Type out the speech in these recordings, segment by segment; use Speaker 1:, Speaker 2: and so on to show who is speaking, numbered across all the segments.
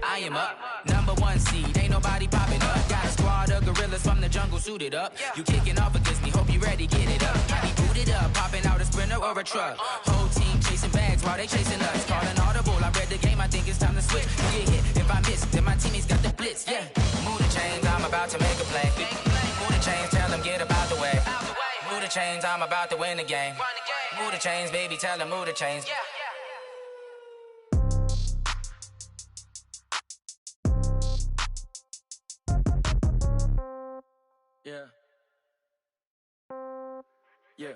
Speaker 1: I am up. #1 seed, ain't nobody popping up. Got a squad of gorillas from the jungle suited up. You kicking off against me, hope you ready, get it up. I be booted up, popping out a sprinter or a truck. Whole team chasing bags while they chasing us. Calling audible, I read the game, I think it's time to switch. You get hit, if I miss, then my teammates got the blitz, yeah. Move the chains, I'm about to make a play. Move the chains, tell them get about the way. Move the chains, I'm about to win the game. Move the chains, baby, tell them move the chains. Yeah. Yeah. Yeah.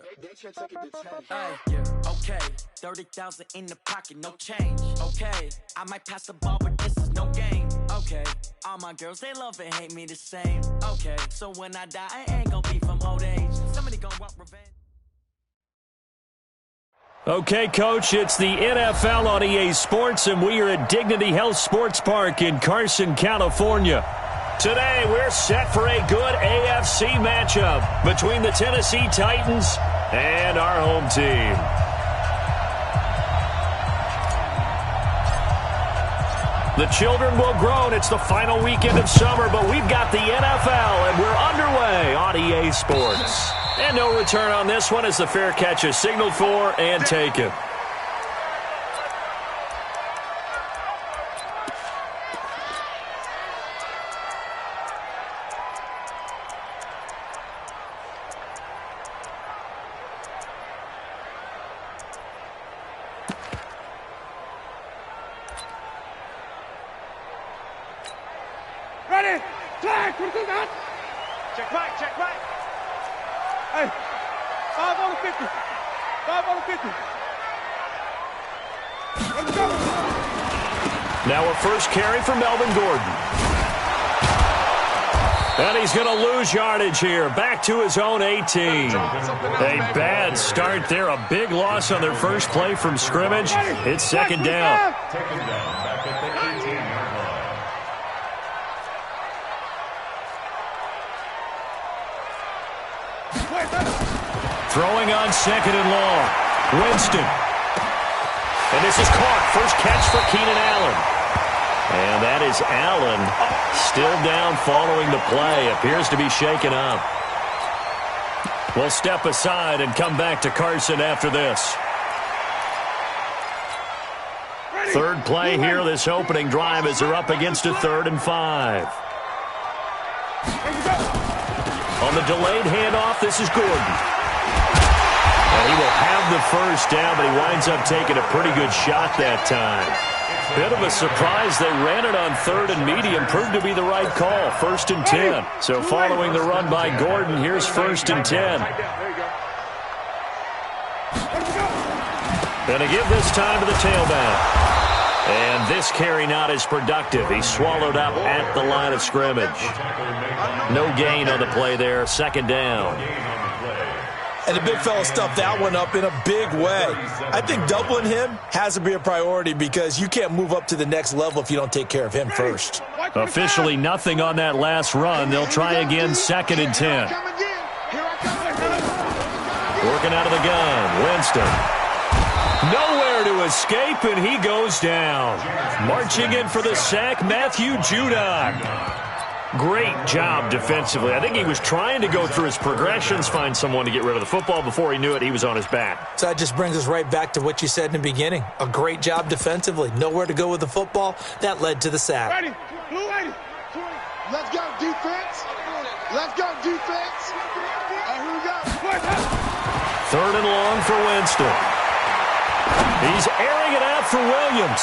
Speaker 1: Okay. 30,000 in the pocket, no change. Okay. I might pass the ball, but this is no game. Okay. All my girls, they love and hate me the same. Okay. So when I die, I ain't gonna be from old age. Somebody gonna want revenge.
Speaker 2: Okay, Coach, it's the NFL on EA Sports, and we are at Dignity Health Sports Park in Carson, California. Today, we're set for a good AFC matchup between the Tennessee Titans and our home team. The children will groan. It's the final weekend of summer, but we've got the NFL, and we're underway on EA Sports. And no return on this one as the fair catch is signaled for and taken.
Speaker 3: Ready? Flag! What is that? Check back, check back. Hey, 5 on the 50. 5 on the 50. Let's go.
Speaker 2: Now a first carry for Melvin Gordon. And he's going to lose yardage here. Back to his own 18. A bad start there. A big loss on their first play from scrimmage. It's second down.
Speaker 4: Taken down back at the 18-yard line.
Speaker 2: Throwing on second and long. Winston. And this is caught. First catch for Keenan Allen. And that is Allen still down following the play. Appears to be shaken up. We'll step aside and come back to Carson after this. Third play here, this opening drive as they're up against a 3rd and 5. On the delayed handoff, this is Gordon. And he will have the first down, but he winds up taking a pretty good shot that time. Bit of a surprise. They ran it on 3rd and medium. Proved to be the right call. 1st and 10. So following the run by Gordon, here's 1st and 10. Gonna give this time to the tailback. And this carry not as productive. He's swallowed up at the line of scrimmage. No gain on the play there. 2nd down.
Speaker 5: And the big fella stuffed that one up in a big way. I think doubling him has to be a priority because you can't move up to the next level if you don't take care of him first.
Speaker 2: Officially nothing on that last run. They'll try again 2nd and 10. Working out of the gun. Winston. Nowhere to escape, and he goes down. Marching in for the sack, Matthew Judon. Great job defensively. I think he was trying to go through his progressions, find someone to get rid of the football. Before he knew it, he was on his back.
Speaker 5: So that just brings us right back to what you said in the beginning. A great job defensively. Nowhere to go with the football. That led to the sack.
Speaker 3: Ready. Blue lady. Let's go, defense. Let's go, defense. And here we go.
Speaker 2: 3rd and long for Winston. He's airing it out for Williams.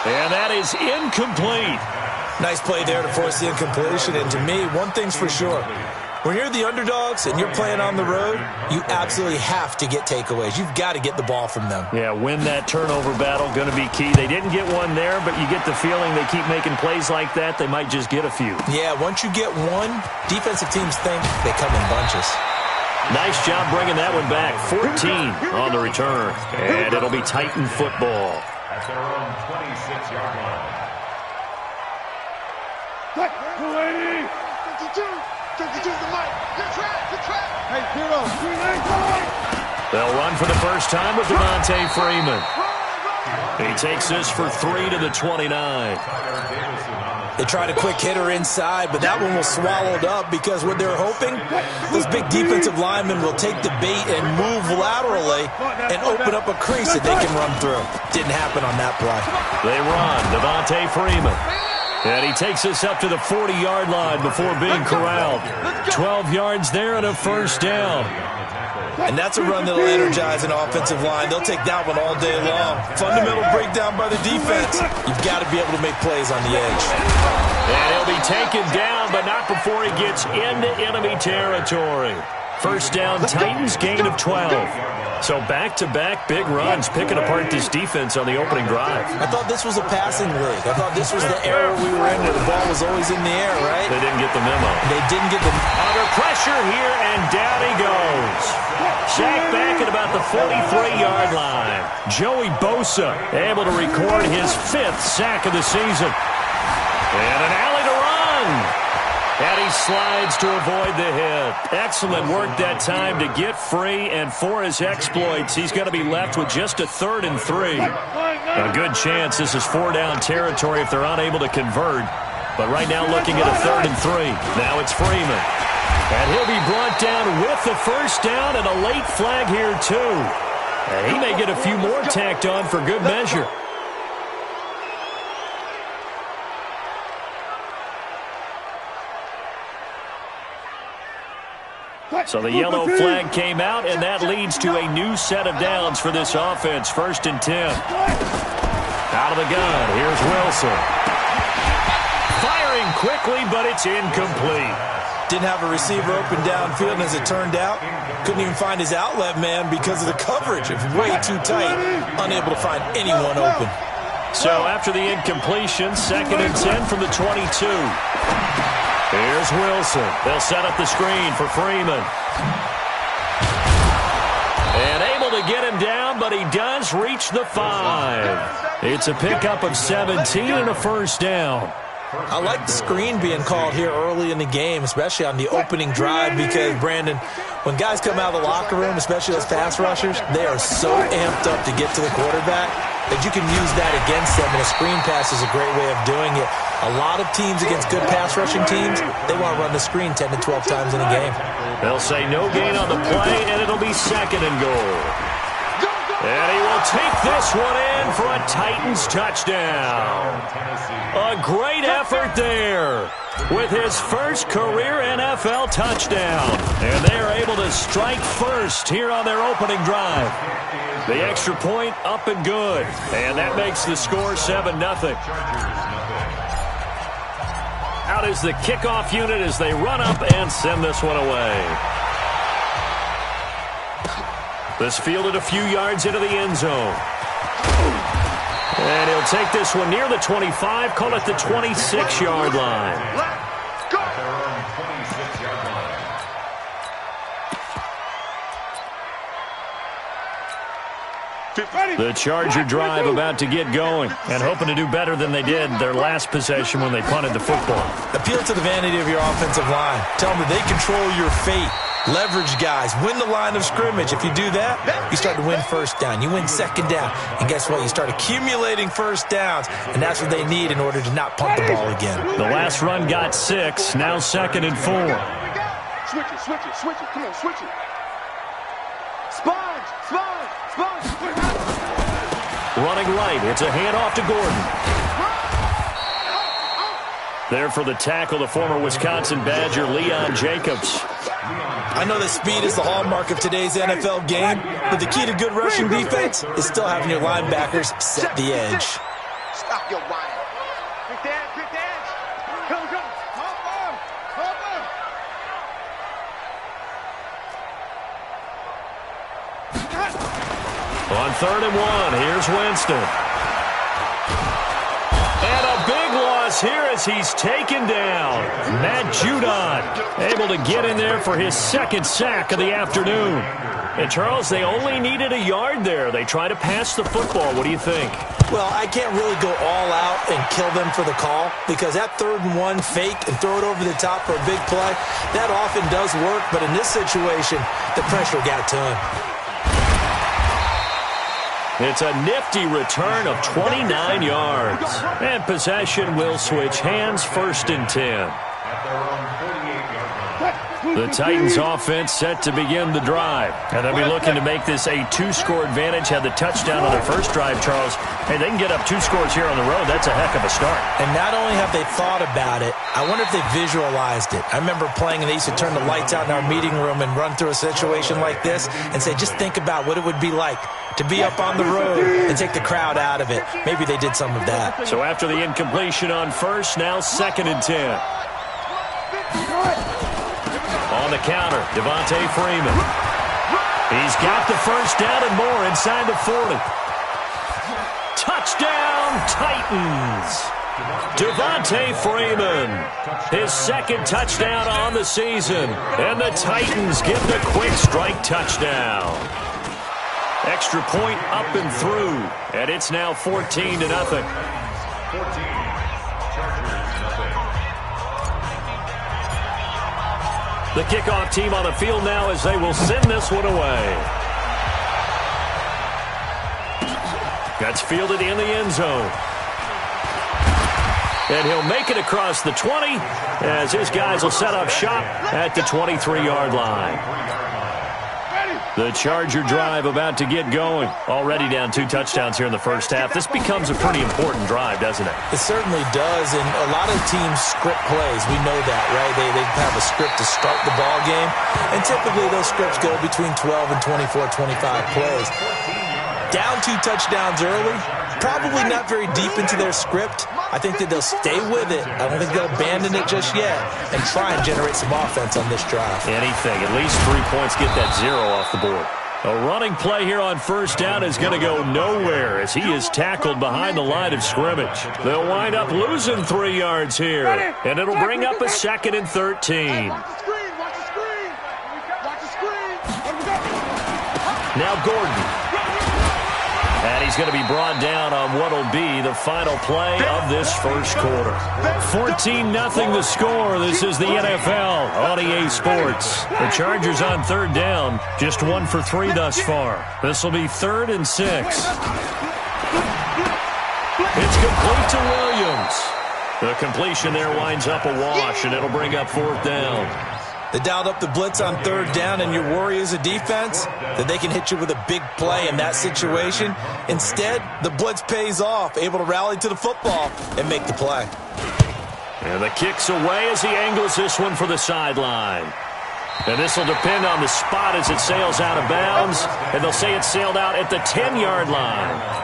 Speaker 2: And that is incomplete.
Speaker 5: Nice play there to force the incompletion. And to me, one thing's for sure. When you're the underdogs and you're playing on the road, you absolutely have to get takeaways. You've got to get the ball from them.
Speaker 2: Yeah, win that turnover battle, going to be key. They didn't get one there, but you get the feeling they keep making plays like that, they might just get a few.
Speaker 5: Yeah, once you get one, defensive teams think they come in bunches.
Speaker 2: Nice job bringing that one back. 14 on the return. And it'll be Titan football.
Speaker 4: At their own 26-yard line.
Speaker 3: 52 the mic. Good track. Hey, Hero.
Speaker 2: They'll run for the first time with Devontae Freeman. He takes this for 3 to the 29.
Speaker 5: They tried a quick hitter inside, but that one was swallowed up because what they're hoping, those big defensive linemen will take the bait and move laterally and open up a crease that they can run through. Didn't happen on that play.
Speaker 2: They run. Devontae Freeman. And he takes us up to the 40-yard line before being corralled. 12 yards there and a first down.
Speaker 5: And that's a run that'll energize an offensive line. They'll take that one all day long. Fundamental breakdown by the defense. You've got to be able to make plays on the edge.
Speaker 2: And he'll be taken down, but not before he gets into enemy territory. First down, Titans, gain of 12. So back-to-back big runs picking apart this defense on the opening drive.
Speaker 5: I thought this was a passing league. I thought this was the era we were in where the ball was always in the air, right?
Speaker 2: They didn't get the memo.
Speaker 5: They didn't get the...
Speaker 2: Under pressure here, and down he goes. Sacked back at about the 43-yard line. Joey Bosa able to record his 5th sack of the season. And an alley to run. And he slides to avoid the hit. Excellent work that time to get free, and for his exploits, he's going to be left with just a 3rd and 3. A good chance this is 4-down territory if they're unable to convert. But right now looking at a 3rd and 3. Now it's Freeman. And he'll be brought down with the first down and a late flag here too. And he may get a few more tacked on for good measure. So the yellow flag came out, and that leads to a new set of downs for this offense. 1st and 10. Out of the gun, here's Wilson. Firing quickly, but it's incomplete.
Speaker 5: Didn't have a receiver open downfield, and as it turned out, couldn't even find his outlet man because of the coverage. It was way too tight, unable to find anyone open.
Speaker 2: So after the incompletion, 2nd and 10 from the 22. Here's Wilson. They'll set up the screen for Freeman. And able to get him down, but he does reach the 5. It's a pickup of 17 and a first down.
Speaker 5: I like the screen being called here early in the game, especially on the opening drive, because, Brandon, when guys come out of the locker room, especially those pass rushers, they are so amped up to get to the quarterback that you can use that against them, and a screen pass is a great way of doing it. A lot of teams against good pass rushing teams, they want to run the screen 10 to 12 times in a game.
Speaker 2: They'll say no gain on the play, and it'll be 2nd and goal. And he will take this one in for a Titans touchdown. A great effort there with his first career NFL touchdown. And they are able to strike first here on their opening drive. The extra point up and good. And that makes the score 7-0. Out is the kickoff unit as they run up and send this one away. This fielded a few yards into the end zone. And he'll take this one near the 25, call it the 26-yard line.
Speaker 3: Let's go!
Speaker 2: The Charger drive about to get going and hoping to do better than they did their last possession when they punted the football.
Speaker 5: Appeal to the vanity of your offensive line. Tell them that they control your fate. Leverage guys. Win the line of scrimmage. If you do that, you start to win first down. You win second down. And guess what? You start accumulating first downs. And that's what they need in order to not punt the ball again.
Speaker 2: The last run got 6. Now 2nd and 4.
Speaker 3: Switch it, switch it, switch it. Come on, switch it. Sponge, sponge, sponge.
Speaker 2: Running right. It's a handoff to Gordon. There for the tackle, the former Wisconsin Badger, Leon Jacobs.
Speaker 5: I know that speed is the hallmark of today's NFL game, but the key to good rushing defense is still having your linebackers set the edge.
Speaker 3: Stop your whining. Quick dance, quick dance. Come, come. Hop on, hop on.
Speaker 2: On 3rd and 1, here's Winston. And a big loss here as he's taken down. Matt Judon able to get in there for his 2nd sack of the afternoon. And, Charles, they only needed a yard there. They try to pass the football. What do you think?
Speaker 5: Well, I can't really go all out and kill them for the call because that 3rd and 1 fake and throw it over the top for a big play, that often does work. But in this situation, the pressure got to him.
Speaker 2: It's a nifty return of 29 yards. And possession will switch hands, 1st and 10. The Titans offense set to begin the drive. And they'll be looking to make this a 2-score advantage. Had the touchdown on their first drive, Charles. Hey, they can get up 2 scores here on the road. That's a heck of a start.
Speaker 5: And not only have they thought about it, I wonder if they visualized it. I remember playing and they used to turn the lights out in our meeting room and run through a situation like this and say, just think about what it would be like to be up on the road and take the crowd out of it. Maybe they did some of that.
Speaker 2: So after the incompletion on first, now 2nd and 10. On the counter, Devontae Freeman. He's got the first down and more inside the 40. Touchdown, Titans. Devontae Freeman, his 2nd touchdown on the season. And the Titans get the quick strike touchdown. Extra point up and through. And it's now 14-0.
Speaker 4: 14.
Speaker 2: The kickoff team on the field now as they will send this one away. That's fielded in the end zone. And he'll make it across the 20 as his guys will set up shop at the 23-yard line. The Charger drive about to get going. Already down 2 touchdowns here in the first half. This becomes a pretty important drive, doesn't it?
Speaker 5: It certainly does, and a lot of teams script plays. We know that, right? They have a script to start the ball game, and typically those scripts go between 12 and 24, 25 plays. Down 2 touchdowns early, probably not very deep into their script. I think that they'll stay with it. I don't think they'll abandon it just yet and try and generate some offense on this drive.
Speaker 2: Anything. At least 3 points, get that 0 off the board. A running play here on first down is going to go nowhere as he is tackled behind the line of scrimmage. They'll wind up losing 3 yards here, and it'll bring up a 2nd and 13. Now Gordon. And he's going to be brought down on what will be the final play of this first quarter. 14-0 the score. This is the NFL on EA Sports. The Chargers on 3rd down. Just 1 for 3 thus far. This will be 3rd and 6. It's complete to Williams. The completion there winds up a wash, and it'll bring up 4th down.
Speaker 5: They dialed up the blitz on 3rd down, and your worry as a defense that they can hit you with a big play in that situation. Instead, the blitz pays off, able to rally to the football and make the play.
Speaker 2: And the kick's away as he angles this one for the sideline. And this will depend on the spot as it sails out of bounds, and they'll say it sailed out at the 10-yard line.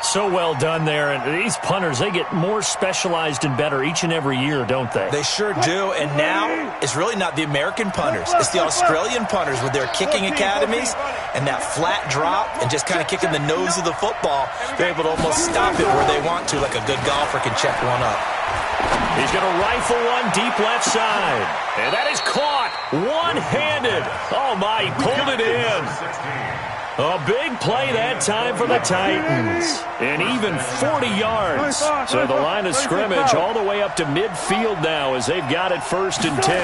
Speaker 2: So well done there, and these punters, they get more specialized and better each and every year, don't they?
Speaker 5: They sure do, and now it's really not the American punters. It's the Australian punters with their kicking academies and that flat drop and just kind of kicking the nose of the football. They're able to almost stop it where they want to, like a good golfer can check one up.
Speaker 2: He's going to rifle one deep left side, and that is caught one-handed. Oh, my, he pulled it in. A big play that time for the Titans. And even 40 yards. So the line of scrimmage all the way up to midfield now as they've got it 1st and 10.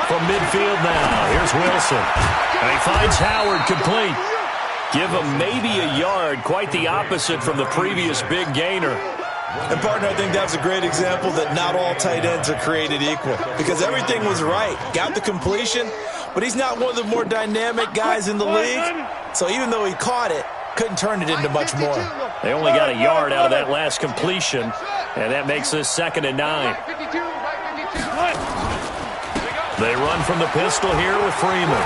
Speaker 2: From midfield now, here's Wilson. And he finds Howard complete. Give him maybe a yard, quite the opposite from the previous big gainer.
Speaker 5: And, partner, I think that was a great example that not all tight ends are created equal. Because everything was right. Got the completion, but he's not one of the more dynamic guys in the league. So even though he caught it, couldn't turn it into much more.
Speaker 2: They only got a yard out of that last completion, and that makes this 2nd and 9. They run from the pistol here with Freeman.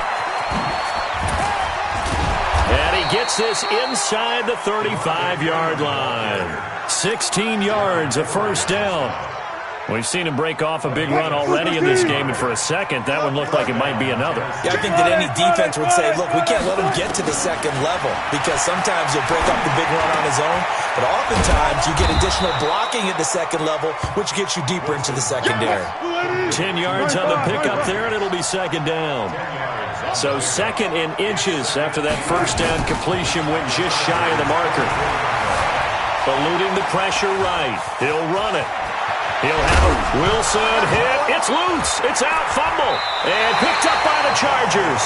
Speaker 2: And he gets this inside the 35-yard line. 16 yards, a 1st down. We've seen him break off a big run already in this game, and for a second, that one looked like it might be another.
Speaker 5: Yeah, I think that any defense would say, look, we can't let him get to the 2nd level because sometimes he'll break off the big run on his own, but oftentimes you get additional blocking at the 2nd level, which gets you deeper into the secondary.
Speaker 2: 10 yards on the pickup there, and it'll be 2nd down. So 2nd and inches after that 1st down completion went just shy of the marker. Eluding the pressure right. He'll run it. He'll have it. Wilson hit. It's loose. It's out. Fumble. And picked up by the Chargers.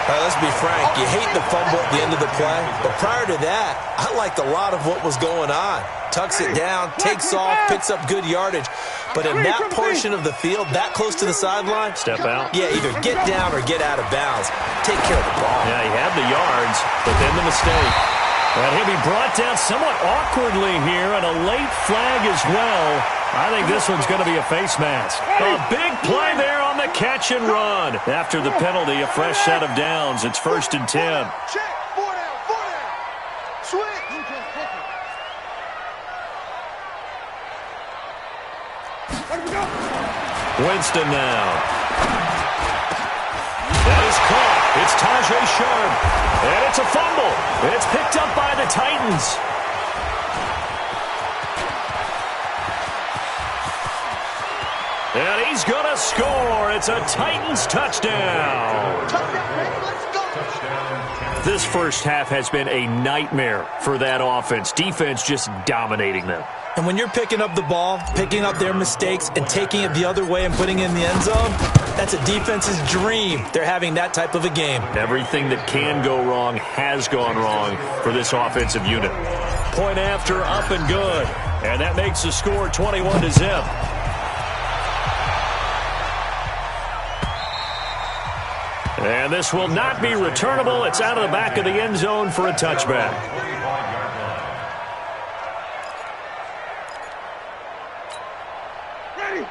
Speaker 5: Let's be frank. You hate the fumble at the end of the play. But prior to that, I liked a lot of what was going on. Tucks it down, takes off, picks up good yardage. But in that portion of the field, that close to the sideline,
Speaker 2: step out.
Speaker 5: Yeah, either get down or get out of bounds. Take care of the ball.
Speaker 2: Yeah, he had the yards, but then the mistake. And he'll be brought down somewhat awkwardly here, and a late flag as well. I think this one's going to be a face mask. A big play there on the catch and run. After the penalty, a fresh set of downs. It's 1st and 10.
Speaker 3: Check. 4 down. Switch.
Speaker 2: Winston now. That is caught. It's Tajay Sharp. And it's a fumble. It's picked up by the Titans. And he's going to score. It's a Titans touchdown. This first half has been a nightmare for that offense. Defense just dominating them.
Speaker 5: And when you're picking up the ball, picking up their mistakes, and taking it the other way and putting it in the end zone, that's a defense's dream. They're having that type of a game.
Speaker 2: Everything that can go wrong has gone wrong for this offensive unit. Point after, up and good. And that makes the score 21-0. And this will not be returnable. It's out of the back of the end zone for a touchback.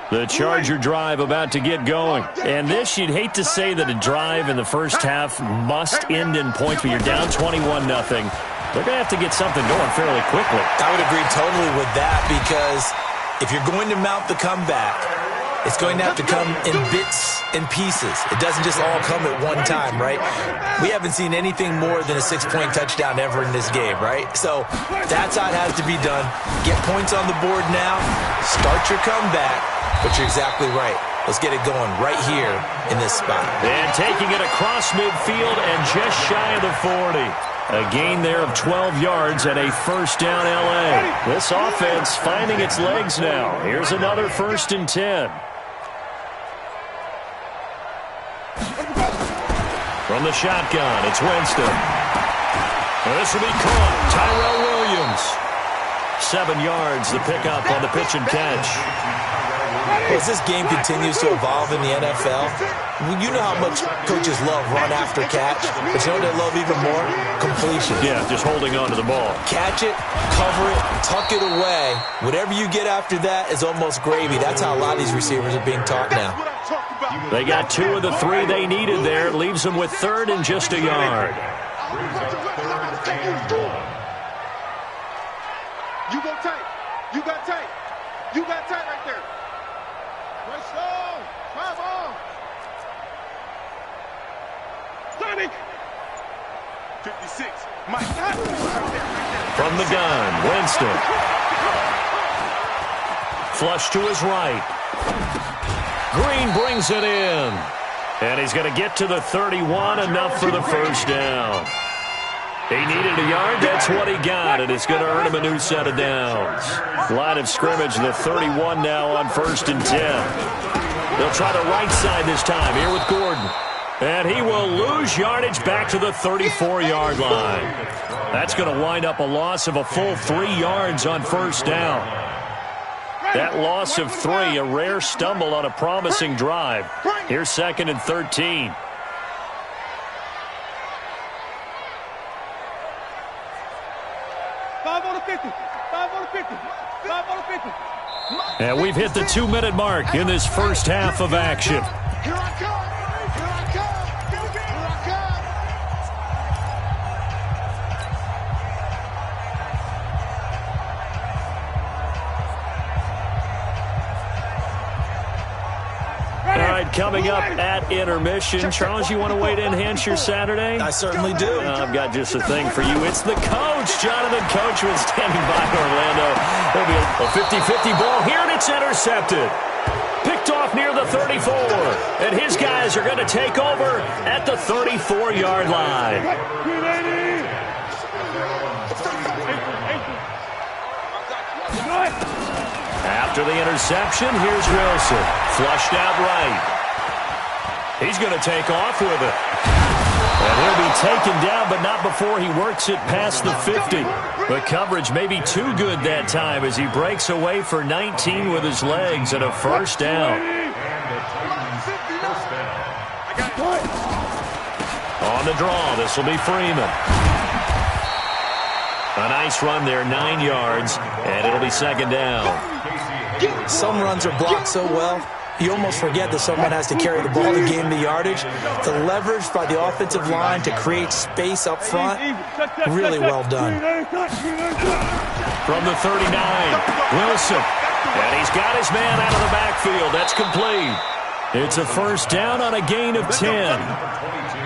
Speaker 2: The Charger drive about to get going. And this, you'd hate to say that a drive in the first half must end in points, but you're down 21-0. They're going to have to get something going fairly quickly.
Speaker 5: I would agree totally with that, because if you're going to mount the comeback, it's going to have to come in bits and pieces. It doesn't just all come at one time, right? We haven't seen anything more than a 6-point touchdown ever in this game, right? So that's how it has to be done. Get points on the board now. Start your comeback. But you're exactly right. Let's get it going right here in this spot.
Speaker 2: And taking it across midfield and just shy of the 40. A gain there of 12 yards and a first down L.A. This offense finding its legs now. Here's another 1st and 10. From the shotgun, it's Winston. And this will be caught. Tyrell Williams. 7 yards, the pickup on the pitch and catch.
Speaker 5: As this game continues to evolve in the NFL, you know how much coaches love run after catch, but you know what they love even more? Completion.
Speaker 2: Yeah, just holding on to the ball.
Speaker 5: Catch it, cover it, tuck it away. Whatever you get after that is almost gravy. That's how a lot of these receivers are being taught now.
Speaker 2: They got 2 of the 3 they needed there. It leaves them with 3rd and just a yard.
Speaker 3: You go tight. You got tight. You got tight right there. Let's go. Drive on. Sonic. 56. Mike.
Speaker 2: From the gun, Winston. Flush to his right. Green brings it in. And he's going to get to the 31, enough for the first down. He needed a yard. That's what he got, and it's going to earn him a new set of downs. Line of scrimmage, the 31 now on 1st and 10. They'll try the right side this time here with Gordon. And he will lose yardage back to the 34-yard line. That's going to wind up a loss of a full 3 yards on first down. That loss of 3, a rare stumble on a promising drive. Here's 2nd and 13. And we've hit the 2-minute mark in this first half of action.
Speaker 3: Here I come. Here I come. Here I come.
Speaker 2: All right, coming up at intermission. Charles, you want to wait to enhance your Saturday?
Speaker 5: I certainly do.
Speaker 2: I've got just a thing for you. It's the coach, Jonathan Coachman, standing by Orlando. There'll be a 50-50 ball here, and it's intercepted. Picked off near the 34. And his guys are going to take over at the 34-yard line. After the interception, here's Wilson. Flushed out right. He's going to take off with it. And he'll be taken down, but not before he works it past the 50. The coverage may be too good that time as he breaks away for 19 with his legs and a first down. On the draw, this will be Freeman. A nice run there, 9 yards, and it'll be second down.
Speaker 5: Some runs are blocked so well, you almost forget that someone has to carry the ball to gain the yardage. The leverage by the offensive line to create space up front, really well done.
Speaker 2: From the 39, Wilson. And he's got his man out of the backfield. That's complete. It's a first down on a gain of 10.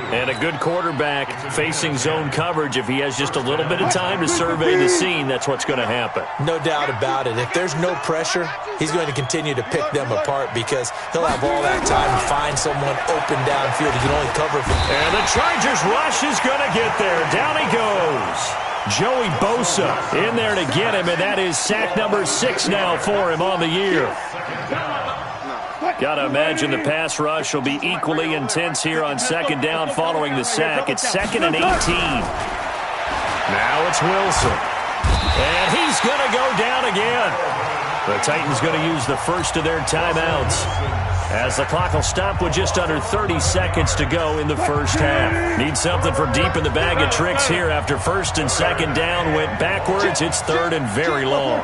Speaker 2: And a good quarterback facing zone coverage. If he has just a little bit of time to survey the scene, that's what's going to happen.
Speaker 5: No doubt about it. If there's no pressure, he's going to continue to pick them apart because he'll have all that time to find someone open downfield. He can only cover from.
Speaker 2: And the Chargers rush is going to get there. Down he goes. Joey Bosa in there to get him, and that is sack number 6 now for him on the year. Got to imagine the pass rush will be equally intense here on second down following the sack. It's 2nd and 18. Now it's Wilson. And he's going to go down again. The Titans going to use the first of their timeouts as the clock will stop with just under 30 seconds to go in the first half. Need something from deep in the bag of tricks here after first and second down went backwards. It's 3rd and very long.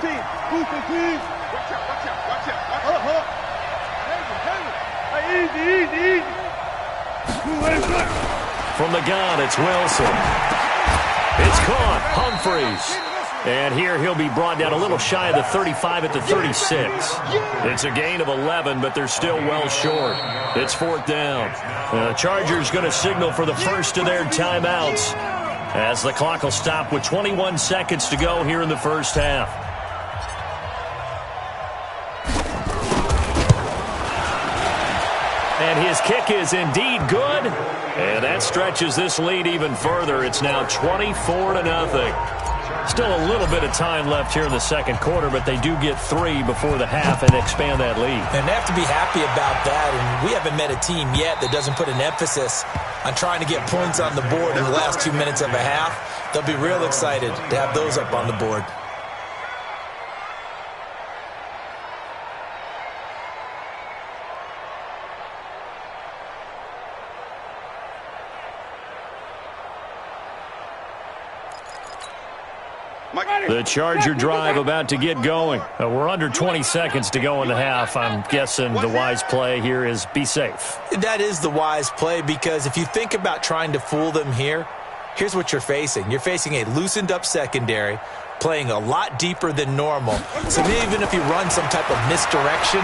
Speaker 2: From the gun, it's Wilson. It's caught. Humphreys. And here he'll be brought down a little shy of the 35 at the 36. It's a gain of 11, but they're still well short. It's 4th down. The Chargers going to signal for the first of their timeouts as the clock will stop with 21 seconds to go here in the first half. And his kick is indeed good. And that stretches this lead even further. It's now 24-0. Still a little bit of time left here in the second quarter, but they do get 3 before the half and expand that lead.
Speaker 5: And they have to be happy about that. And we haven't met a team yet that doesn't put an emphasis on trying to get points on the board in the last 2 minutes of a half. They'll be real excited to have those up on the board.
Speaker 2: The Charger drive about to get going. We're under 20 seconds to go in the half. I'm guessing the wise play here is be safe.
Speaker 5: That is the wise play because if you think about trying to fool them here, here's what you're facing. You're facing a loosened up secondary, playing a lot deeper than normal. So even if you run some type of misdirection,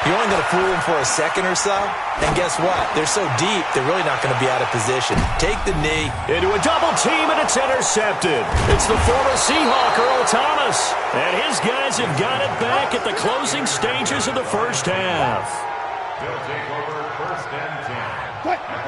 Speaker 5: you're only going to fool them for a second or so. And guess what? They're so deep, they're really not going to be out of position. Take the knee.
Speaker 2: Into a double team, and it's intercepted. It's the former Seahawk, Earl Thomas. And his guys have got it back at the closing stages of the first half.
Speaker 4: They'll take over 1st and 10.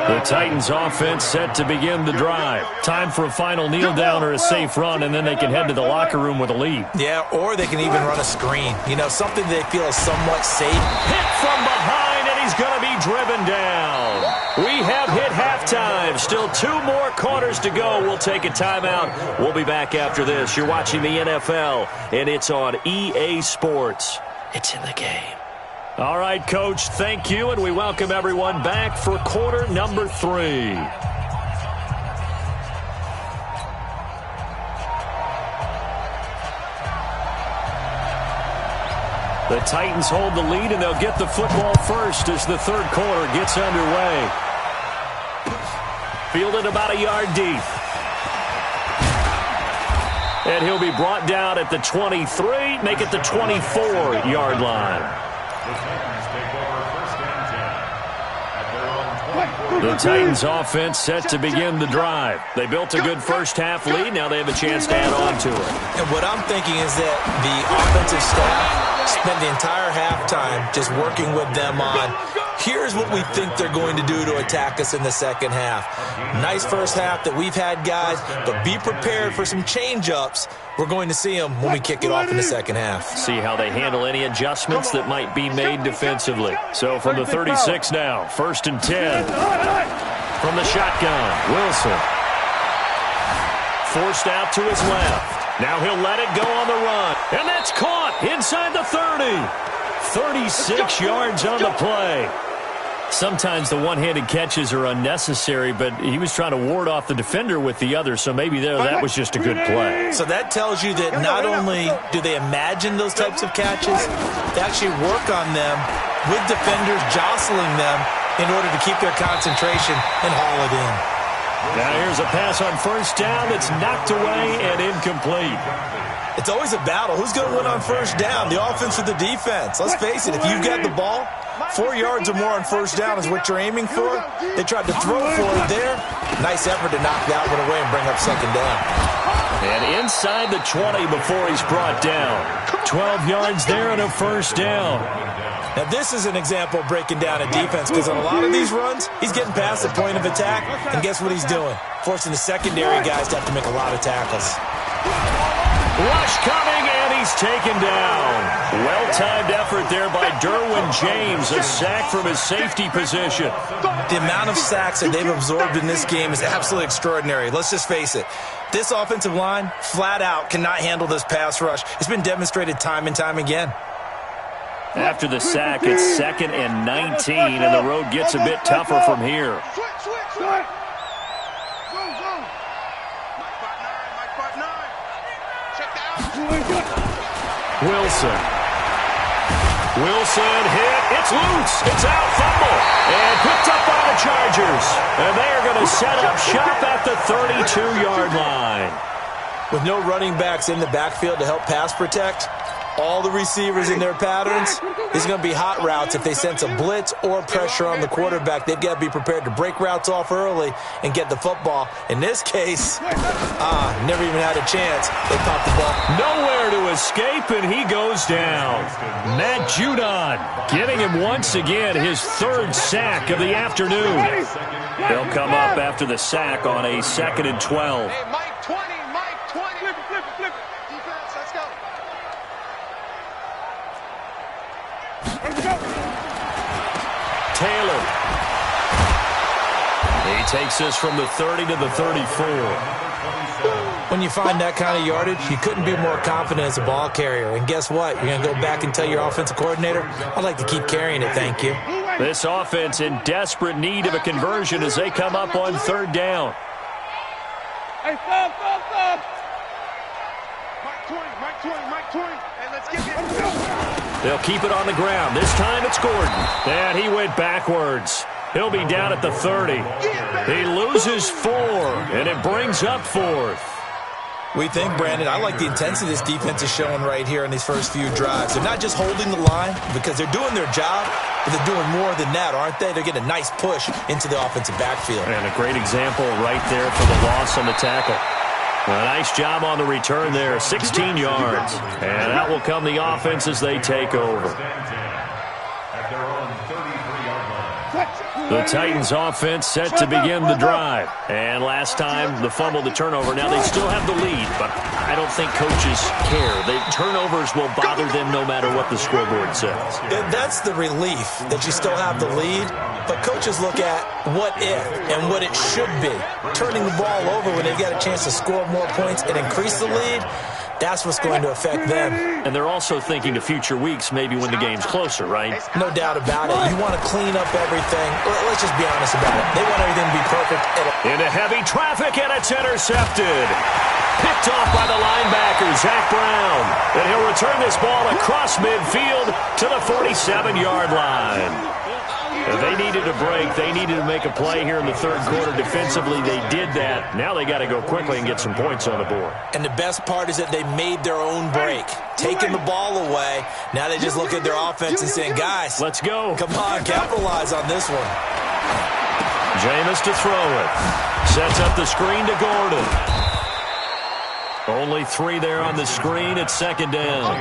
Speaker 2: The Titans offense set to begin the drive. Time for a final kneel down or a safe run, and then they can head to the locker room with a lead.
Speaker 5: Yeah, or they can even run a screen. You know, something they feel is somewhat safe.
Speaker 2: Hit from behind, and he's going to be driven down. We have hit halftime. Still 2 more quarters to go. We'll take a timeout. We'll be back after this. You're watching the NFL, and it's on EA Sports. It's in the game. All right, Coach, thank you, and we welcome everyone back for quarter number 3. The Titans hold the lead, and they'll get the football first as the third quarter gets underway. Fielded about a yard deep. And he'll be brought down at the 23, make it the 24-yard line. The Titans offense set to begin the drive. They built a good first half lead. Now they have a chance to add on to it.
Speaker 5: And what I'm thinking is that the offensive staff spent the entire halftime just working with them on Here's what we think they're going to do to attack us in the second half. Nice first half that we've had, guys, but be prepared for some change-ups. We're going to see them when we kick it off in the second half.
Speaker 2: See how they handle any adjustments that might be made defensively. So from the 36 now, 1st and 10. From the shotgun, Wilson. Forced out to his left. Now he'll let it go on the run. And that's caught inside the 30. 36 yards on the play. Sometimes the one-handed catches are unnecessary, but he was trying to ward off the defender with the other, so maybe that was just a good play.
Speaker 5: So that tells you that not only do they imagine those types of catches, they actually work on them with defenders jostling them in order to keep their concentration and haul it in.
Speaker 2: Now here's a pass on 1st down that's knocked away and incomplete.
Speaker 5: It's always a battle. Who's going to win on 1st down, the offense or the defense? Let's face it, if you've got the ball, 4 yards or more on 1st down is what you're aiming for. They tried to throw for it there. Nice effort to knock that one away and bring up 2nd down.
Speaker 2: And inside the 20 before he's brought down. 12 yards there and a 1st down.
Speaker 5: Now, this is an example of breaking down a defense because on a lot of these runs, he's getting past the point of attack, and guess what he's doing? Forcing the secondary guys to have to make a lot of tackles.
Speaker 2: Rush coming, and he's taken down. Well-timed effort there by Derwin James, a sack from his safety position.
Speaker 5: The amount of sacks that they've absorbed in this game is absolutely extraordinary. Let's just face it. This offensive line, flat out, cannot handle this pass rush. It's been demonstrated time and time again.
Speaker 2: After the sack, it's 2nd and 19, and the road gets a bit tougher from here. Wilson hit. It's loose. It's out. Fumble. And picked up by the Chargers. And they are going to set up shop at the 32-yard line.
Speaker 5: With no running backs in the backfield to help pass protect, all the receivers in their patterns, these are going to be hot routes. If they sense a blitz or pressure on the quarterback, they've got to be prepared to break routes off early and get the football. In this case, never even had a chance. They popped the ball.
Speaker 2: Nowhere to escape, and he goes down. Matt Judon getting him once again, his 3rd sack of the afternoon. They'll come up after the sack on a 2nd and 12.
Speaker 3: Hey, Mike 20. Flip it. Defense, let's go.
Speaker 2: Taylor. He takes this from the 30 to the 34.
Speaker 5: When you find that kind of yardage, you couldn't be more confident as a ball carrier. And guess what? You're going to go back and tell your offensive coordinator, I'd like to keep carrying it, thank you.
Speaker 2: This offense in desperate need of a conversion as they come up on 3rd down.
Speaker 3: Hey, stop. Mike 20. Hey, let's get it.
Speaker 2: They'll keep it on the ground. This time it's Gordon. And he went backwards. He'll be down at the 30. He loses 4, and it brings up 4th.
Speaker 5: We think, Brandon, I like the intensity this defense is showing right here in these first few drives. They're not just holding the line because they're doing their job, but they're doing more than that, aren't they? They're getting a nice push into the offensive backfield.
Speaker 2: And a great example right there for the loss on the tackle. A nice job on the return there, 16 yards. And out will come the offense as they take over. The Titans offense set to begin the drive. And last time, the fumble, the turnover. Now they still have the lead, but I don't think coaches care. The turnovers will bother them no matter what the scoreboard says.
Speaker 5: That's the relief that you still have the lead. But coaches look at what if and what it should be. Turning the ball over when they've got a chance to score more points and increase the lead, that's what's going to affect them.
Speaker 2: And they're also thinking to future weeks, maybe when the game's closer, right?
Speaker 5: No doubt about it. You want to clean up everything. Let's just be honest about it. They want everything to be perfect.
Speaker 2: Into heavy traffic, and it's intercepted. Picked off by the linebacker, Zach Brown. And he'll return this ball across midfield to the 47-yard line. They needed a break. They needed to make a play here in the third quarter. Defensively, they did that. Now they got to go quickly and get some points on the board.
Speaker 5: And the best part is that they made their own break, taking the ball away. Now they just look at their offense and saying, guys,
Speaker 2: let's go.
Speaker 5: Come on, capitalize on this one.
Speaker 2: Jameis to throw it. Sets up the screen to Gordon. Only 3 there on the screen at second down.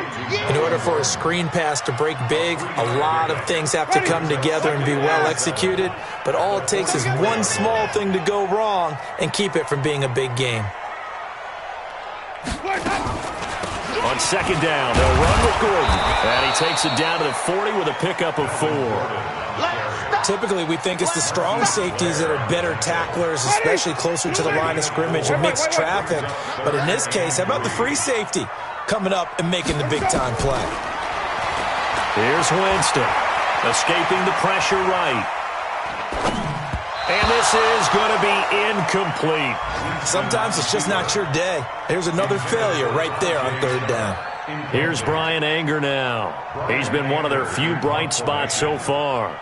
Speaker 5: In order order for a screen pass to break big, a lot of things have to come together and be well executed, but all it takes is one small thing to go wrong and keep it from being a big game.
Speaker 2: On second down, they'll run with Gordon. And he takes it down to the 40 with a pickup of 4.
Speaker 5: Typically, we think it's the strong safeties that are better tacklers, especially closer to the line of scrimmage and mixed traffic. But in this case, how about the free safety coming up and making the big-time play?
Speaker 2: Here's Winston, escaping the pressure right. And this is going to be incomplete.
Speaker 5: Sometimes it's just not your day. There's another failure right there on third down.
Speaker 2: Here's Brian Anger now. He's been one of their few bright spots so far.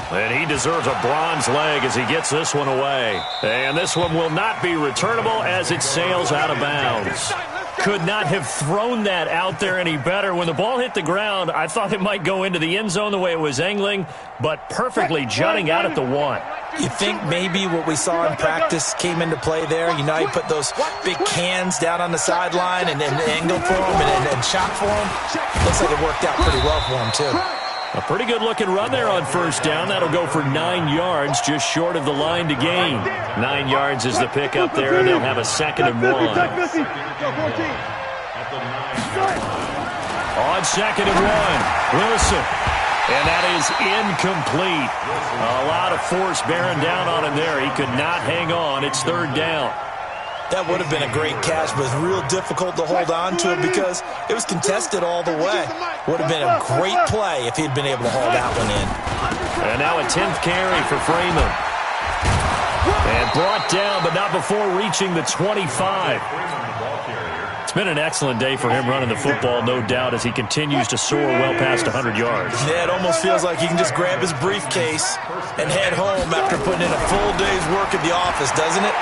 Speaker 2: And he deserves a bronze leg as he gets this one away. And this one will not be returnable as it sails out of bounds. Could not have thrown that out there any better. When the ball hit the ground, I thought it might go into the end zone the way it was angling, but perfectly jutting out at the 1.
Speaker 5: You think maybe what we saw in practice came into play there? You know, you put those big cans down on the sideline and angle for him and shot for him. Looks like it worked out pretty well for him, too.
Speaker 2: A pretty good-looking run there on first down. That'll go for 9 yards, just short of the line to gain. 9 yards is the pickup there, and they'll have a 2nd and 1. On 2nd and 1, Wilson. And that is incomplete. A lot of force bearing down on him there. He could not hang on. It's 3rd down.
Speaker 5: That would have been a great catch, but it's real difficult to hold on to it because it was contested all the way. Would have been a great play if he'd been able to haul that one in.
Speaker 2: And now a 10th carry for Freeman. And brought down, but not before reaching the 25. It's been an excellent day for him running the football, no doubt, as he continues to soar well past 100 yards.
Speaker 5: Yeah, it almost feels like he can just grab his briefcase and head home after putting in a full day's work at the office, doesn't it?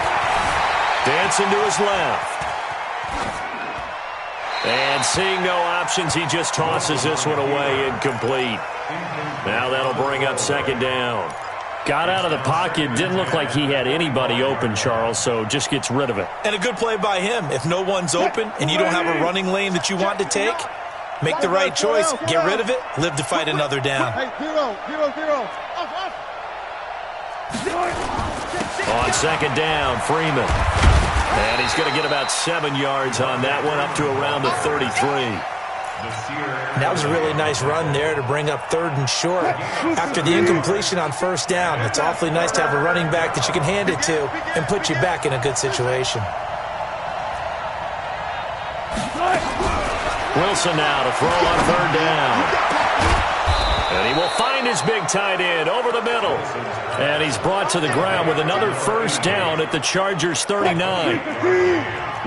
Speaker 2: Dancing to his left. And seeing no options, he just tosses this one away, incomplete. Now that'll bring up 2nd down. Got out of the pocket, didn't look like he had anybody open, Charles, so just gets rid of it.
Speaker 5: And a good play by him. If no one's open and you don't have a running lane that you want to take, make the right choice, get rid of it, live to fight another down.
Speaker 3: Hey, 0.
Speaker 2: On 2nd down, Freeman. And he's going to get about 7 yards on that one, up to around the 33.
Speaker 5: That was a really nice run there to bring up 3rd and short. After the incompletion on 1st down, it's awfully nice to have a running back that you can hand it to and put you back in a good situation.
Speaker 2: Wilson now to throw on 3rd down. And he will find his big tight end over the middle. And he's brought to the ground with another 1st down at the Chargers' 39.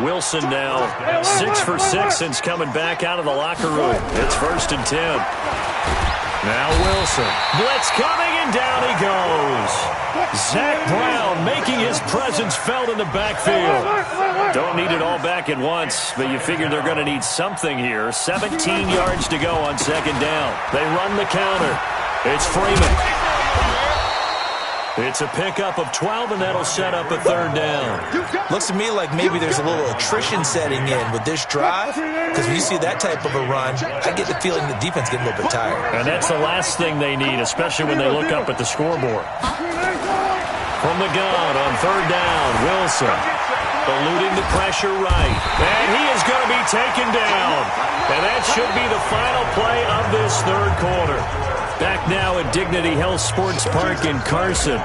Speaker 2: Wilson now 6 for 6 since coming back out of the locker room. It's 1st and 10. Now Wilson. Blitz coming, and down he goes. Zach Brown making his presence felt in the backfield. Don't need it all back at once, but you figure they're going to need something here. 17 yards to go on 2nd down. They run the counter. It's Freeman. It's a pickup of 12, and that'll set up a 3rd down.
Speaker 5: Looks to me like maybe there's a little attrition setting in with this drive, because when you see that type of a run, I get the feeling the defense getting a little bit tired.
Speaker 2: And that's the last thing they need, especially when they look up at the scoreboard. From the gun on 3rd down, Wilson eluding the pressure right. And he is going to be taken down. And that should be the final play of this 3rd quarter. Back now at Dignity Health Sports Park in Carson.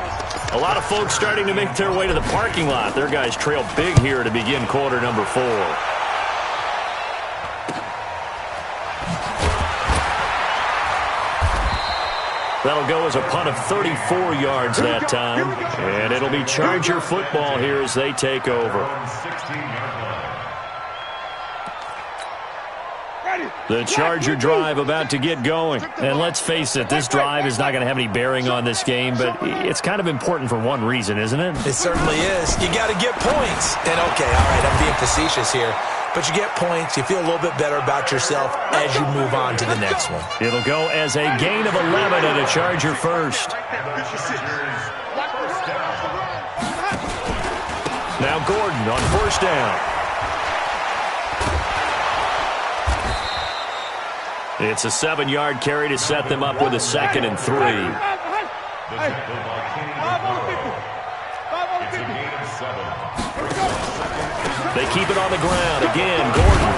Speaker 2: A lot of folks starting to make their way to the parking lot. Their guys trail big here to begin quarter number 4. That'll go as a punt of 34 yards that time. And it'll be Charger football here as they take over. The Charger drive about to get going. And let's face it, this drive is not going to have any bearing on this game, but it's kind of important for one reason, isn't it?
Speaker 5: It certainly is. You got to get points. And okay, all right, I'm being facetious here. But you get points, you feel a little bit better about yourself as you move on to the next one.
Speaker 2: It'll go as a gain of 11 and a Charger 1st. Now Gordon on 1st down. It's a 7-yard carry to set them up with a 2nd and 3. They keep it on the ground. Again, Gordon.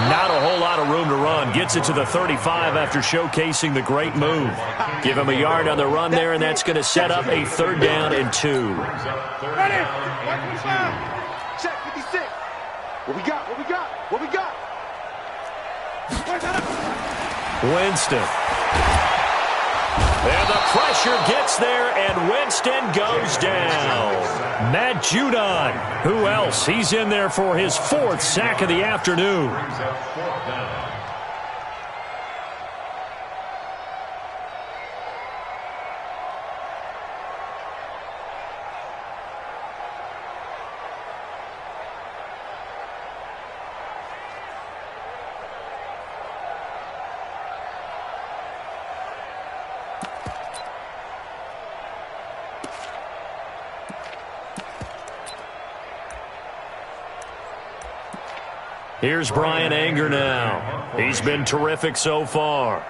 Speaker 2: Not a whole lot of room to run. Gets it to the 35 after showcasing the great move. Give him a yard on the run there, and that's going to set up a 3rd down and 2.
Speaker 3: Ready? Check 56. What we got? What we got? What we got?
Speaker 2: Winston. And the pressure gets there, and Winston goes down. Matt Judon. Who else? He's in there for his 4th sack of the afternoon. Here's Brian Anger now. He's been terrific so far.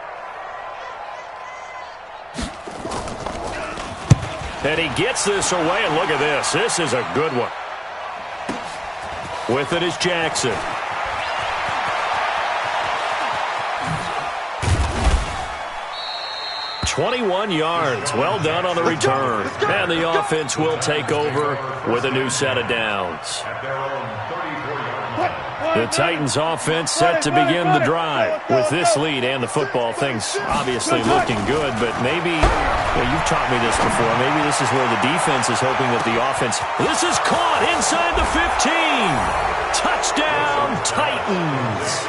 Speaker 2: And he gets this away, and look at this. This is a good one. With it is Jackson. "21 yards. Well done on the return. And the offense will take over with a new set of downs. The Titans offense set to begin the drive. With this lead and the football, things obviously looking good, but maybe, you've taught me this before, maybe this is where the defense is hoping that the offense, this is caught inside the 15. Touchdown, Titans.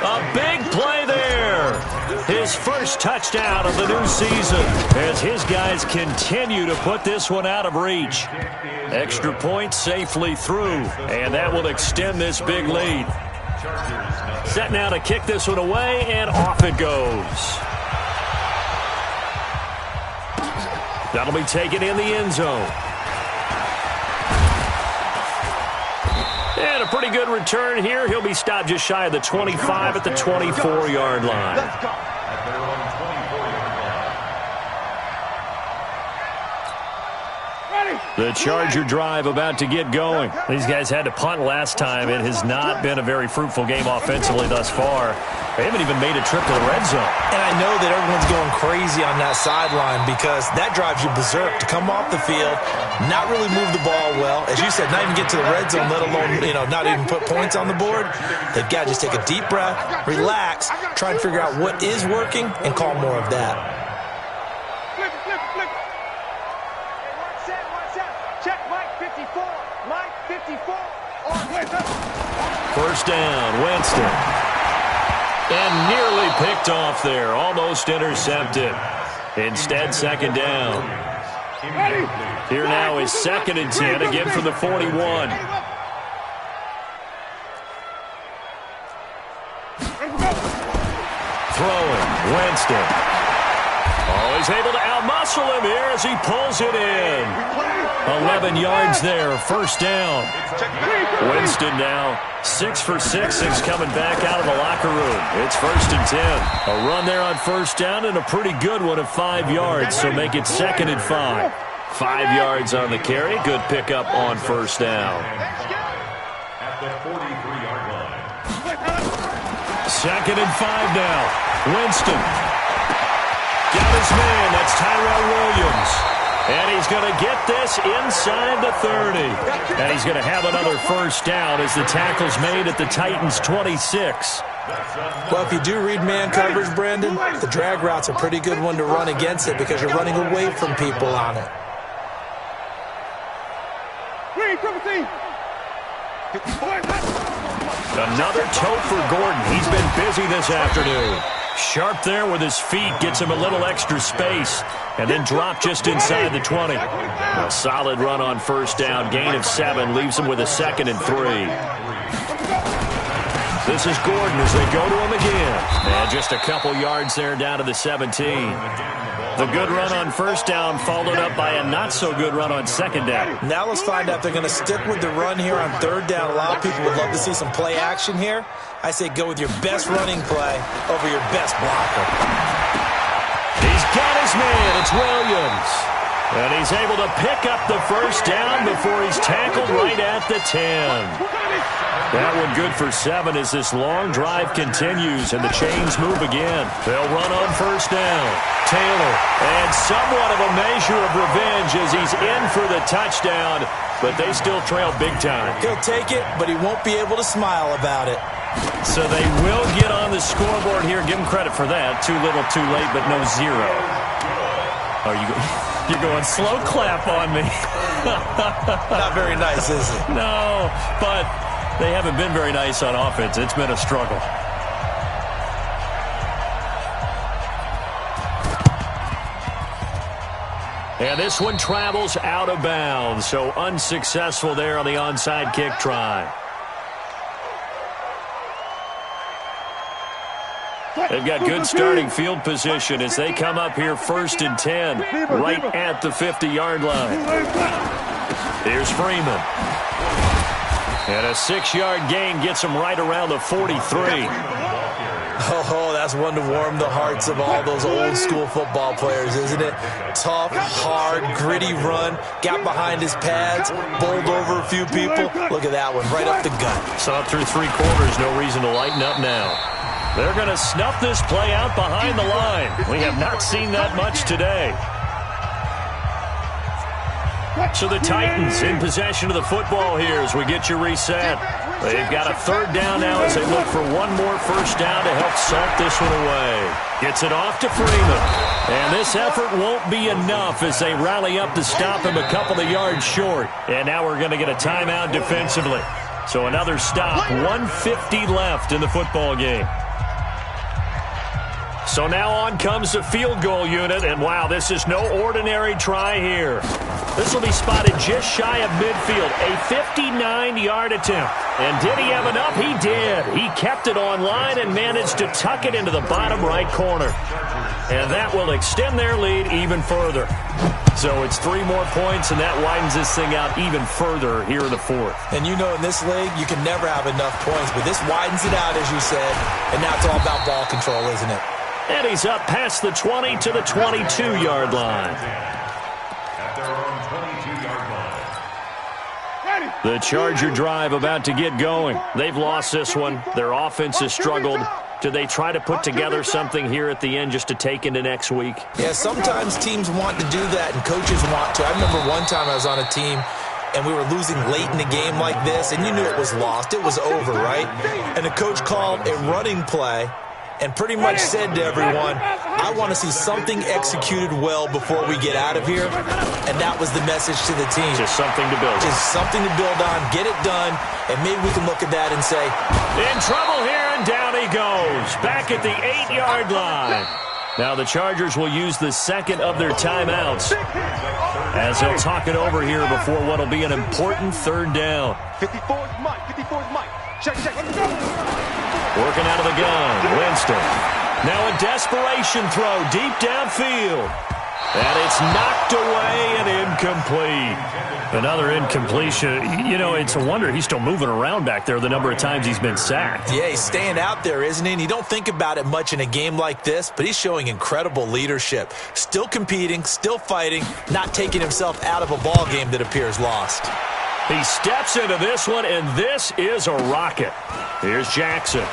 Speaker 2: A big play there. His first touchdown of the new season as his guys continue to put this one out of reach. Extra point safely through, and that will extend this big lead. Set now to kick this one away, and off it goes. That'll be taken in the end zone. And a pretty good return here. He'll be stopped just shy of the 25 at the 24-yard line. The Charger drive about to get going. These guys had to punt last time. It has not been a very fruitful game offensively thus far. They haven't even made a trip to the red zone.
Speaker 5: And I know that everyone's going crazy on that sideline because that drives you berserk to come off the field, not really move the ball well. As you said, not even get to the red zone, let alone, not even put points on the board. They've got to just take a deep breath, relax, try and figure out what is working, and call more of that.
Speaker 3: Check Mike 54. Mike 54.
Speaker 2: First down, Winston. And nearly picked off there. Almost intercepted. Instead, 2nd down. Here now is 2nd and 10, again from the 41. Throwing, Winston. Oh, he's able to outmuscle him here as he pulls it in. 11 yards there, first down. Winston now 6 for 6 since coming back out of the locker room. It's 1st and 10. A run there on first down and a pretty good one of 5 yards, so make it 2nd and 5. 5 yards on the carry. Good pickup on first down.
Speaker 4: At the 43-yard line.
Speaker 2: 2nd and 5 now. Winston. Got his man. That's Tyrell Williams. And he's going to get this inside the 30. And he's going to have another first down as the tackle's made at the Titans' 26.
Speaker 5: Well, if you do read man coverage, Brandon, the drag route's a pretty good one to run against it because you're running away from people on it.
Speaker 2: Another tote for Gordon. He's been busy this afternoon. Sharp there with his feet, gets him a little extra space, and then drop just inside the 20. A solid run on first down, gain of 7, leaves him with a 2nd and 3. This is Gordon as they go to him again. And just a couple yards there down to the 17. The good run on first down followed up by a not-so-good run on second down.
Speaker 5: Now let's find out if they're going to stick with the run here on third down. A lot of people would love to see some play action here. I say go with your best running play over your best blocker.
Speaker 2: He's got his man. It's Williams. And he's able to pick up the first down before he's tackled right at the 10. That one good for 7 as this long drive continues and the chains move again. They'll run on first down. Taylor, and somewhat of a measure of revenge as he's in for the touchdown, but they still trail big time.
Speaker 5: He'll take it, but he won't be able to smile about it.
Speaker 2: So they will get on the scoreboard here. Give him credit for that. Too little, too late, but no 0. Are you You're going slow clap on me.
Speaker 5: Not very nice, is it?
Speaker 2: No, but they haven't been very nice on offense. It's been a struggle. And this one travels out of bounds, so unsuccessful there on the onside kick try. They've got good starting field position as they come up here 1st and 10, right at the 50-yard line. Here's Freeman. And a 6-yard gain gets him right around the 43.
Speaker 5: Oh, that's one to warm the hearts of all those old-school football players, isn't it? Tough, hard, gritty run, got behind his pads, bowled over a few people. Look at that one, right up the gut.
Speaker 2: Saw through 3 quarters, no reason to lighten up now. They're going to snuff this play out behind the line. We have not seen that much today. So the Titans in possession of the football here as we get you reset. They've got a 3rd down now as they look for one more first down to help salt this one away. Gets it off to Freeman. And this effort won't be enough as they rally up to stop him a couple of yards short. And now we're going to get a timeout defensively. So another stop, 1:50 left in the football game. So now on comes the field goal unit, and wow, this is no ordinary try here. This will be spotted just shy of midfield, a 59-yard attempt. And did he have enough? He did. He kept it on line and managed to tuck it into the bottom right corner. And that will extend their lead even further. So it's 3 more points, and that widens this thing out even further here in the 4th.
Speaker 5: And you know in this league, you can never have enough points, but this widens it out, as you said, and now it's all about ball control, isn't it?
Speaker 2: And he's up past the 20 to the 22-yard line. The Charger drive about to get going. They've lost this one. Their offense has struggled. Do they try to put together something here at the end just to take into next week?
Speaker 5: Yeah, sometimes teams want to do that and coaches want to. I remember one time I was on a team and we were losing late in the game like this, and you knew it was lost. It was over, right? And the coach called a running play and pretty much said to everyone, I want to see something executed well before we get out of here. And that was the message to the team.
Speaker 2: Just something to build on.
Speaker 5: Just something to build on, get it done, and maybe we can look at that and say,
Speaker 2: in trouble here, and down he goes. Back at the 8-yard line. Now the Chargers will use the second of their timeouts as they'll talk it over here before what will be an important 3rd down.
Speaker 3: 54's Mike. 54's Mike. Check.
Speaker 2: Working out of the gun, Winston. Now a desperation throw deep downfield. And it's knocked away and incomplete. Another incompletion. You know, it's a wonder he's still moving around back there the number of times he's been sacked.
Speaker 5: Yeah, he's staying out there, isn't he? And you don't think about it much in a game like this, but he's showing incredible leadership. Still competing, still fighting, not taking himself out of a ball game that appears lost.
Speaker 2: He steps into this one, and this is a rocket. Here's Jackson.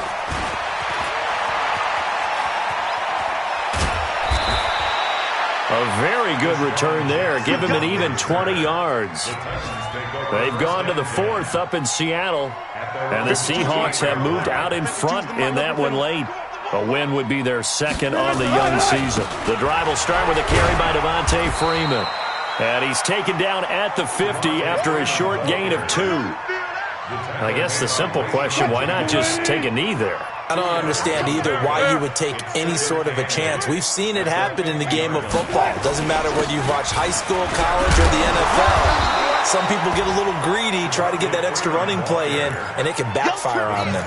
Speaker 2: A very good return there. Give him an even 20 yards. They've gone to the 4th up in Seattle, and the Seahawks have moved out in front in that one late. A win would be their 2nd on the young season. The drive will start with a carry by Devontae Freeman. And he's taken down at the 50 after a short gain of 2. I guess the simple question, why not just take a knee there?
Speaker 5: I don't understand either why you would take any sort of a chance. We've seen it happen in the game of football. It doesn't matter whether you watch high school, college, or the NFL. some people get a little greedy, try to get that extra running play in, and it can backfire on them.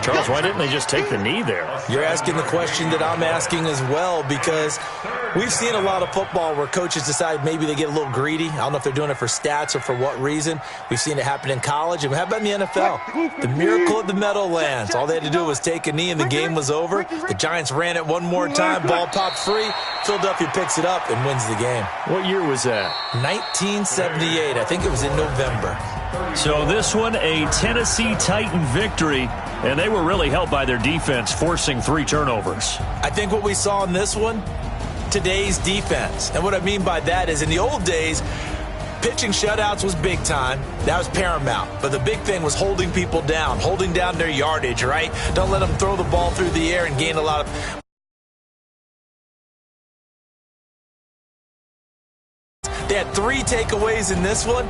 Speaker 2: Charles, why didn't they just take the knee there?
Speaker 5: You're asking the question that I'm asking as well, because we've seen a lot of football where coaches decide maybe they get a little greedy. I don't know if they're doing it for stats or for what reason. We've seen it happen in college. And how about in the NFL? The miracle of the Meadowlands. All they had to do was take a knee and the game was over. The Giants ran it one more time. Ball popped free. Philadelphia picks it up and wins the game.
Speaker 2: What year was that?
Speaker 5: 1978. I think it was in November.
Speaker 2: So this one, a Tennessee Titan victory, and they were really helped by their defense, forcing 3 turnovers.
Speaker 5: I think what we saw in this one, today's defense. And what I mean by that is in the old days, pitching shutouts was big time. That was paramount. But the big thing was holding people down, holding down their yardage, right? Don't let them throw the ball through the air and gain a lot of... They had 3 takeaways in this one.